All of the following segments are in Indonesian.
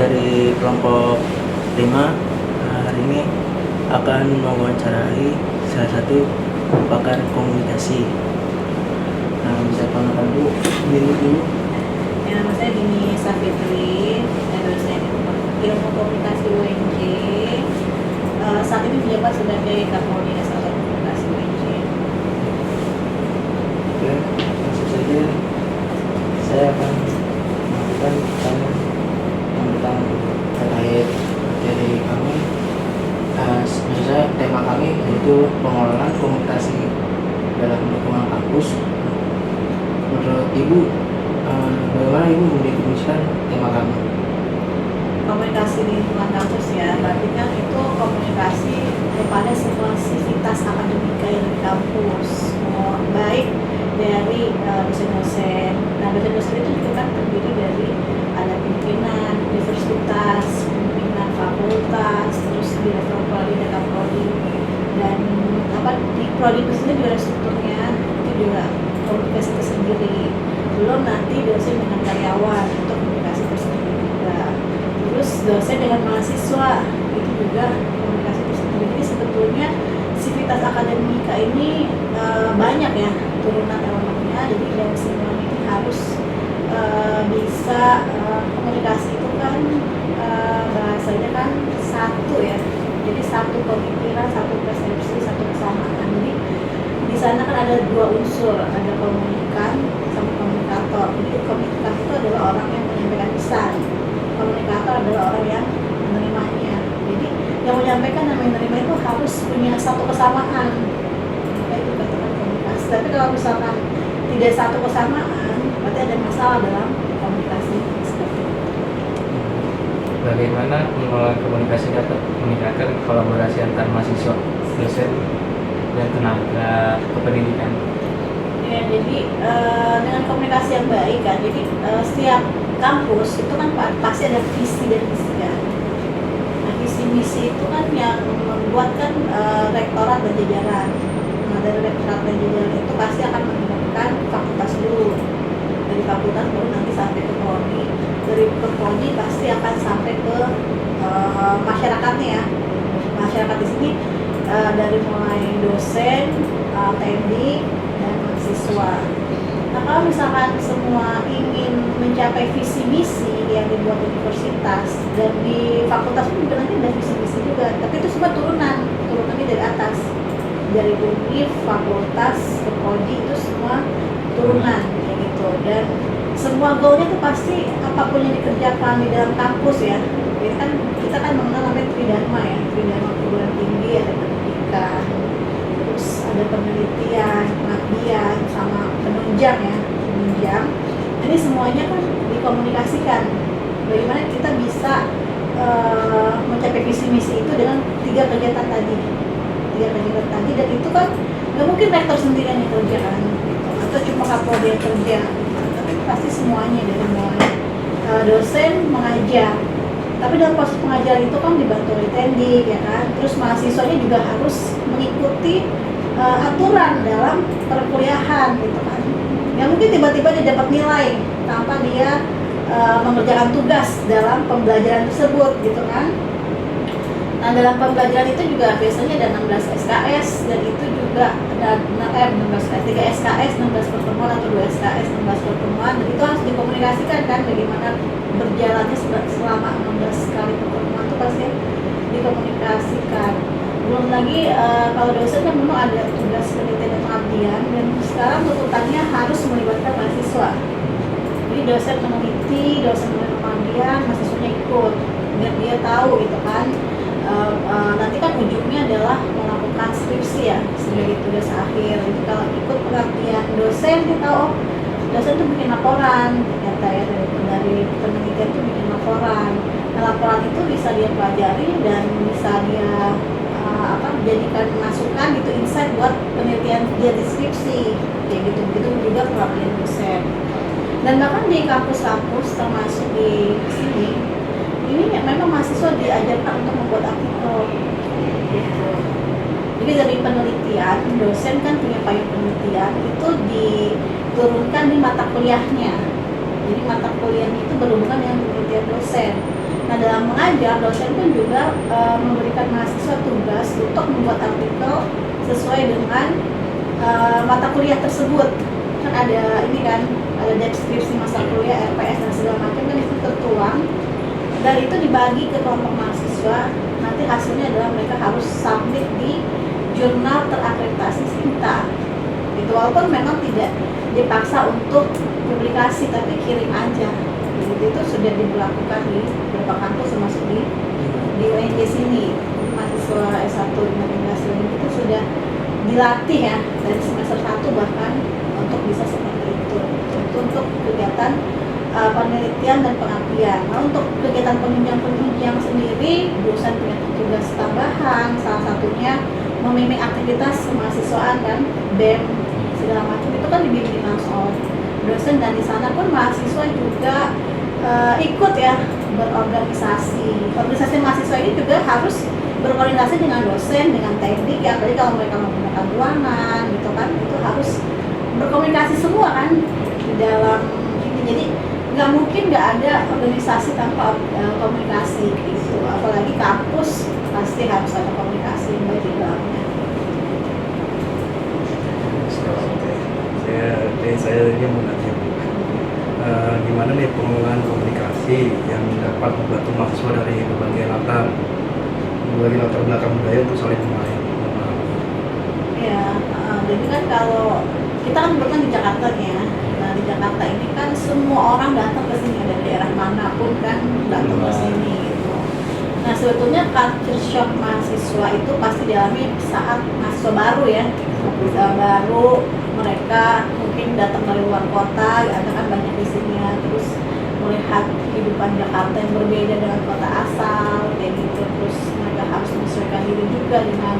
dari kelompok 5 hari ini akan mewawancarai salah satu pakar komunikasi. Bisa perkenalkan Bu, dulu. Ya, nama saya Dini Safitri, saya dosen ilmu komunikasi UNJ. Saat ini menjabat sebagai Kapolri Asal Komunikasi UNJ. Oke, langsung saja saya akan melakukan pertanyaan yang pertama terkait dari kami. Sebenarnya tema kami yaitu pengelolaan komunikasi dalam lingkungan kampus. Menurut Ibu, bagaimana Ibu mendefinisikan tema kami? Komunikasi di lingkungan kampus ya, berarti kan itu komunikasi kepada semua sivitas akademika yang di kampus, baik dari dosen-dosen. Nah, dosen-dosen itu juga kan terdiri dari ada pimpinan universitas, pimpinan fakultas, terus di level prodi dan prodi, dan di prodi itu sendiri juga ada strukturnya, itu juga komunikasi tersendiri. Belum nanti dosen dengan karyawan untuk komunikasi tersendiri juga. Terus dosen dengan mahasiswa itu juga komunikasi tersendiri. Jadi sebetulnya sivitas akademika ini banyak ya turunan elemennya. Jadi dari semuanya ini harus bisa komunikasi itu kan bahasanya kan satu ya. Jadi satu pemikiran, satu persepsi, satu kesamaan. Jadi di sana kan ada dua unsur, ada komunikan sama komunikator. Jadi komunikan itu adalah orang yang menyampaikan pesan, komunikator adalah orang yang menerimanya. Jadi yang menyampaikan dan menerima itu harus punya satu kesamaan. Maka itu katakan komunikasi. Tapi kalau misalkan tidak satu kesamaan, berarti ada masalah dalam komunikasi seperti itu. Bagaimana pengelolaan komunikasi dapat meningkatkan kolaborasi antar mahasiswa, dosen, dan tenaga kependidikan? Ya, jadi dengan komunikasi yang baik kan, jadi setiap kampus itu kan pasti ada visi dan misi kan. Nah, visi misi itu kan yang membuat kan rektorat dan jajaran. Nah, dari rektorat dan jajaran itu pasti akan menggunakan fakultas dulu. Dari fakultas baru nanti sampai ke prodi. Dari prodi pasti akan sampai ke masyarakatnya ya. Masyarakat di sini dari mulai dosen, teknik, dan mahasiswa. Nah, kalau misalkan semua ingin mencapai visi misi yang dibuat universitas, dan di fakultas pun juga nanti ada visi misi juga, tapi itu semua turunannya dari atas, dari univ, fakultas, ke prodi, itu semua turunan kayak gitu. Dan semua goalnya itu pasti apapun yang dikerjakan di dalam kampus ya. Jadi kan kita kan mengenal namanya tridharma ya, tridharma perguruan tinggi, ada pendidikan, terus ada penelitian, pengabdian, sama penunjang ya, penunjang. Jadi semuanya kan dikomunikasikan. Bagaimana kita bisa mencapai visi misi itu dengan tiga kegiatan tadi, dan itu kan nggak mungkin rektor sendiri yang kerjakan, gitu. Atau cuma kapolri yang kerja, tapi pasti semuanya dari mulai dosen mengajar. Tapi dalam proses pengajaran itu kan dibantu oleh teknik ya kan, terus mahasiswanya juga harus mengikuti aturan dalam perkuliahan gitu kan. Yang mungkin tiba-tiba dia dapat nilai tanpa dia mengerjakan tugas dalam pembelajaran tersebut gitu kan. Nah, dalam pembelajaran itu juga biasanya ada 16 SKS, dan itu juga ada 3 SKS, 16 pertemuan, atau 2 SKS, 16 pertemuan, dan itu harus dikomunikasikan kan bagaimana berjalannya selama 16 kali pertemuan itu pasti dikomunikasikan. Belum lagi kalau dosen kan memang ada tugas penelitian dan pengabdian, dan sekarang tuntutannya harus melibatkan mahasiswa. Jadi dosen meneliti, dosen pengabdian, mahasiswanya ikut biar dia tahu gitu kan. Nanti kan ujungnya adalah melakukan skripsi ya sebagai tugas akhir. Jadi kalau ikut pengabdian dosen, kita tahu dosen tuh bikin laporan ternyata ya, dari penelitian tuh bikin laporan. Nah, laporan itu bisa dia pelajari dan bisa dia jadikan masukan gitu, insight buat penelitian dia di skripsi kayak gitu. Begitu juga pengabdian dosen. Dan bahkan di kampus-kampus termasuk di sini ini memang mahasiswa diajarkan untuk membuat artikel gitu. Jadi dari penelitian, dosen kan punya payung penelitian, itu diturunkan di mata kuliahnya. Jadi mata kuliahnya itu berhubungan dengan penelitian dosen. Nah, pengajar, dosen pun juga memberikan mahasiswa tugas untuk membuat artikel sesuai dengan mata kuliah tersebut. Kan ada ini kan, ada deskripsi mata kuliah, RPS dan segala macam kan itu tertuang, dan itu dibagi ke kelompok mahasiswa. Nanti hasilnya adalah mereka harus submit di jurnal terakreditasi SINTA. Itu walaupun memang tidak dipaksa untuk publikasi, tapi kirim aja. Jadi itu sudah diberlakukan di beberapa kampus, termasuk di UNJ sini. Mahasiswa S1 Komunikasi itu sudah dilatih ya dari semester 1 bahkan untuk bisa seperti itu. Itu untuk kegiatan penelitian dan pengabdian. Nah, untuk kegiatan penunjang sendiri, dosen punya tugas tambahan, salah satunya membimbing aktivitas kemahasiswaan kan, BEM segala macam itu kan dibimbing langsung oleh dosen, dan di sana pun mahasiswa juga ikut ya berorganisasi. Organisasi mahasiswa ini juga harus berkoordinasi dengan dosen, dengan teknik ya. Tadi kalau mereka menggunakan ruangan gitu kan, itu harus berkomunikasi semua kan di dalam ini. Jadi nggak mungkin nggak ada organisasi tanpa komunikasi gitu. Apalagi kampus pasti harus ada komunikasi yang baik di dalamnya. Saya ini mau nanya, gimana nih pengelolaan komunikasi yang dapat membantu mahasiswa dari berbagai latar belakang budaya untuk saling memahami. Ya, jadi kan kalau kita kan kebetulan di Jakarta nih ya. Nah, di Jakarta ini kan semua orang datang ke sini dari daerah manapun kan datang ke sini gitu. Nah, sebetulnya culture shock mahasiswa itu pasti dialami saat mahasiswa baru ya. Mahasiswa baru, mereka mungkin datang dari luar kota, ada kan banyak di sini ya, terus melihat kehidupan Jakarta yang berbeda dengan kota asal kayak gitu. Terus mereka harus menyesuaikan diri juga dengan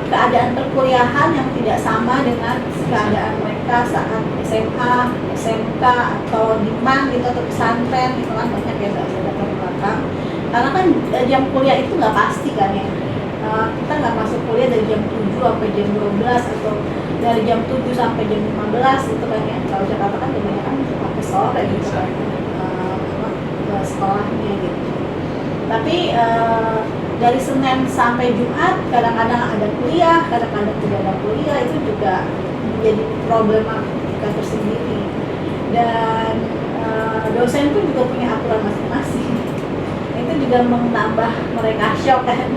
keadaan perkuliahan yang tidak sama dengan keadaan mereka saat SMA, SMK atau di MAN gitu, atau pesantren gitu kan, banyak ya latar belakang. Karena kan jam kuliah itu nggak pasti kan ya. Kita nggak masuk kuliah dari jam 7 sampai jam 12 atau dari jam 7 sampai jam 15 gitu kan ya. Kalau Jakarta kan kebanyakan sampai sore gitu kan, sekolahnya gitu. Tapi dari Senin sampai Jumat kadang-kadang ada kuliah, kadang-kadang tidak ada kuliah, itu juga menjadi problematika tersendiri. Dan dosen pun juga punya aturan masing-masing. Itu juga menambah mereka shock kan,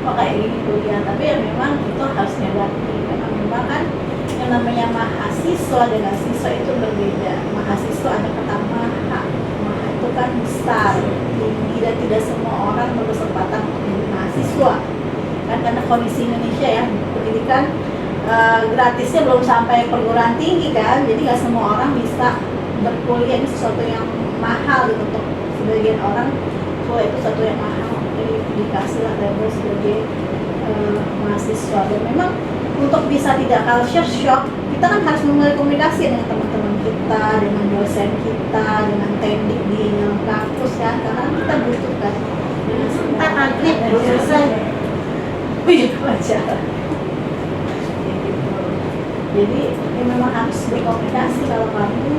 kok kayak gini kuliah. Tapi ya memang itu harus nyadari, memang kan yang namanya mahasiswa dengan siswa itu berbeda. Mahasiswa ada kata maha itu kan besar, tinggi, dan tidak semua orang berkesempatan menjadi mahasiswa kan, karena kondisi Indonesia ya, pendidikan gratisnya belum sampai perguruan tinggi kan, jadi nggak semua orang bisa berkuliah. Ini sesuatu yang mahal gitu, untuk sebagian orang kuliah itu sesuatu yang mahal, jadi dikasih lah label sebagai mahasiswa. Dan memang untuk bisa tidak culture shock, kita kan harus memulai komunikasi dengan teman-teman kita, dengan dosen kita, dengan teknik di dalam kampus kan, karena kita butuh kan. Kita maghrib belum selesai. Wih, wajar. Jadi ya memang harus berkomunikasi kalau kamu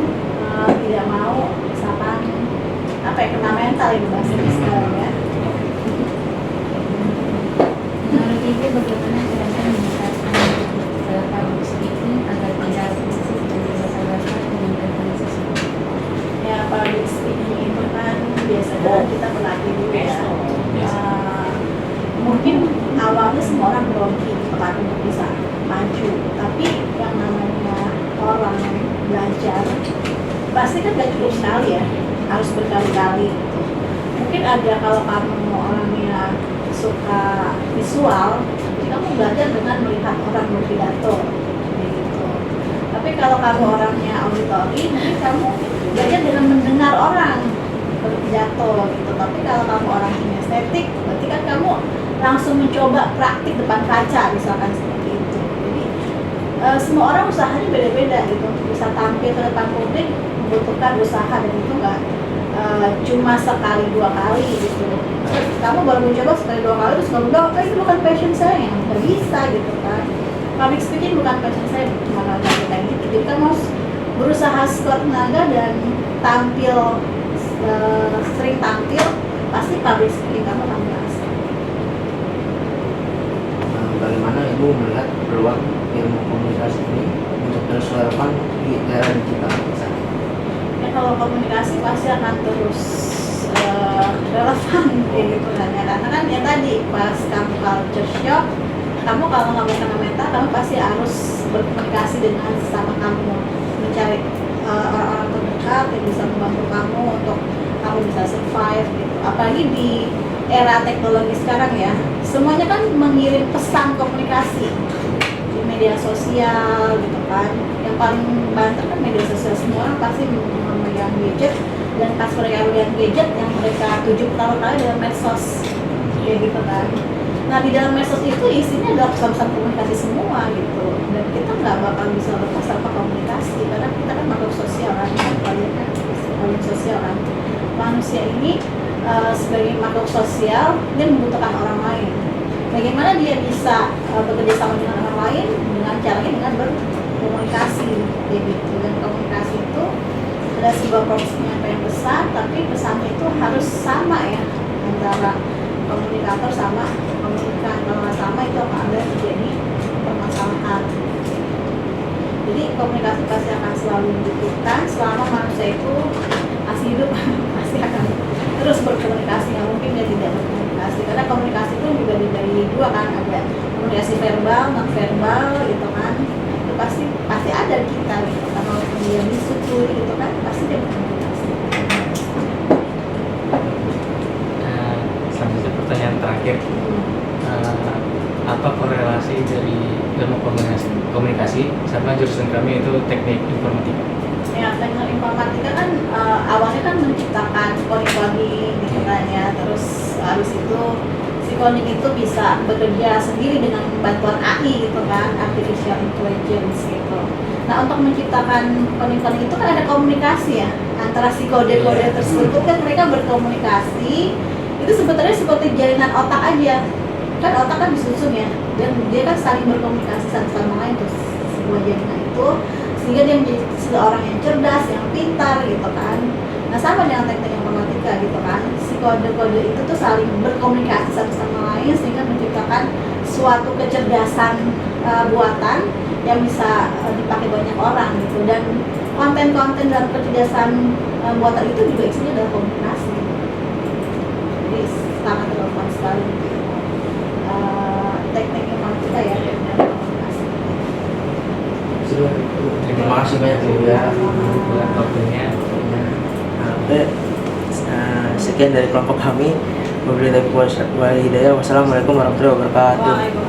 tidak mau misalkan apa ya, kena mental itu bahasanya sekarang ya. Menurut Ibu bagaimana caranya meningkatkan public speaking agar tidak sensitif dan basa-basi menyampaikan sesuatu? Ya, public speaking itu kan biasanya kita berlatih dulu ya. Mungkin awalnya semua orang grogi kan untuk bisa maju, tapi yang namanya orang belajar pasti kan gak cukup sekali ya, harus berkali-kali gitu. Mungkin ada kalau kamu orangnya suka visual, jadi kamu belajar dengan melihat orang berpidato gitu. Tapi kalau kamu orangnya auditori, mungkin kamu belajar dengan mendengar orang berpidato gitu. Tapi kalau kamu orang kinestetik, berarti kan kamu langsung mencoba praktik depan kaca misalkan seperti itu. Jadi semua orang usahanya beda-beda gitu. Bisa tampil ke depan publik membutuhkan usaha, dan itu nggak cuma sekali dua kali gitu. Kamu baru mencoba sekali dua kali terus kamu bilang, oh itu bukan passion saya, nggak bisa gitu kan. Public speaking bukan passion saya, malah kayak gitu. Jadi kamu harus berusaha sekuat tenaga dan tampil, sering tampil, pasti public speaking kamu akan berhasil. Bagaimana Ibu melihat peluang ilmu komunikasi ini untuk terus relevan di era digital saat ini? Ya kalau komunikasi pasti akan terus relevan kayak gitu kan ya, karena kan ya tadi pas kamu culture shock, kamu kalau nggak mau kena mental, kamu pasti harus berkomunikasi dengan sesama kamu, mencari orang-orang terdekat yang bisa membantu kamu untuk kamu bisa survive gitu. Apalagi di era teknologi sekarang ya, semuanya kan mengirim pesan komunikasi di media sosial gitu kan. Yang paling banter kan media sosial, semua orang pasti memegang gadget, dan pas mereka melihat gadget yang mereka tuju pertama kali dalam medsos kayak gitu kan. Nah di dalam medsos itu isinya adalah pesan-pesan komunikasi semua gitu, dan kita nggak bakal bisa lepas tanpa komunikasi karena kita kan makhluk sosial kan, kalian kan makhluk sosial kan. Manusia ini sebagai makhluk sosial dia membutuhkan orang lain. Bagaimana dia bisa bekerja sama dengan orang lain? Dengan caranya dengan berkomunikasi kayak gitu. Dan komunikasi itu ada sebuah proses penyampaian pesan, tapi pesannya itu harus sama ya antara komunikator sama komunikan. Kalau nggak sama itu akan ada terjadi permasalahan. Jadi komunikasi pasti akan selalu dibutuhkan selama manusia itu masih hidup. Pasti akan terus berkomunikasi, nggak mungkin dia tidak berkomunikasi, karena komunikasi itu juga dibagi dua kan, ada komunikasi verbal, non verbal gitu kan. Itu pasti ada di kita gitu. Kalau dia disukui gitu kan, pasti dia berkomunikasi. Selanjutnya pertanyaan terakhir, apa korelasi dari ilmu komunikasi sama jurusan kami itu teknik informatika? Ya, teknik informatika kan awalnya kan menciptakan coding gitu kan ya, terus habis itu si coding itu bisa bekerja sendiri dengan bantuan AI gitu kan, artificial intelligence gitu. Nah untuk menciptakan coding itu kan ada komunikasi ya antara si kode-kode tersebut, kan mereka berkomunikasi. Itu sebetulnya seperti jaringan otak aja kan, otak kan disusun ya, dan dia kan saling berkomunikasi satu sama lain terus sebuah jaringan itu, sehingga dia menjadi seorang yang cerdas, yang pintar gitu kan. Nah sama dengan teknik informatika gitu kan, si kode-kode itu tuh saling berkomunikasi satu sama lain sehingga menciptakan suatu kecerdasan buatan yang bisa dipakai banyak orang gitu. Dan konten-konten dalam kecerdasan buatan itu juga isinya adalah komunikasi. Jadi sangat relevan sekali gitu. Teknik informatika ya, dan komunikasi. Terima kasih banyak Bu ya. Buat waktunya. Oke, sekian dari kelompok kami. Wabillahi taufiq wal hidayah. Wassalamualaikum warahmatullahi wabarakatuh. Waalaikumsalam.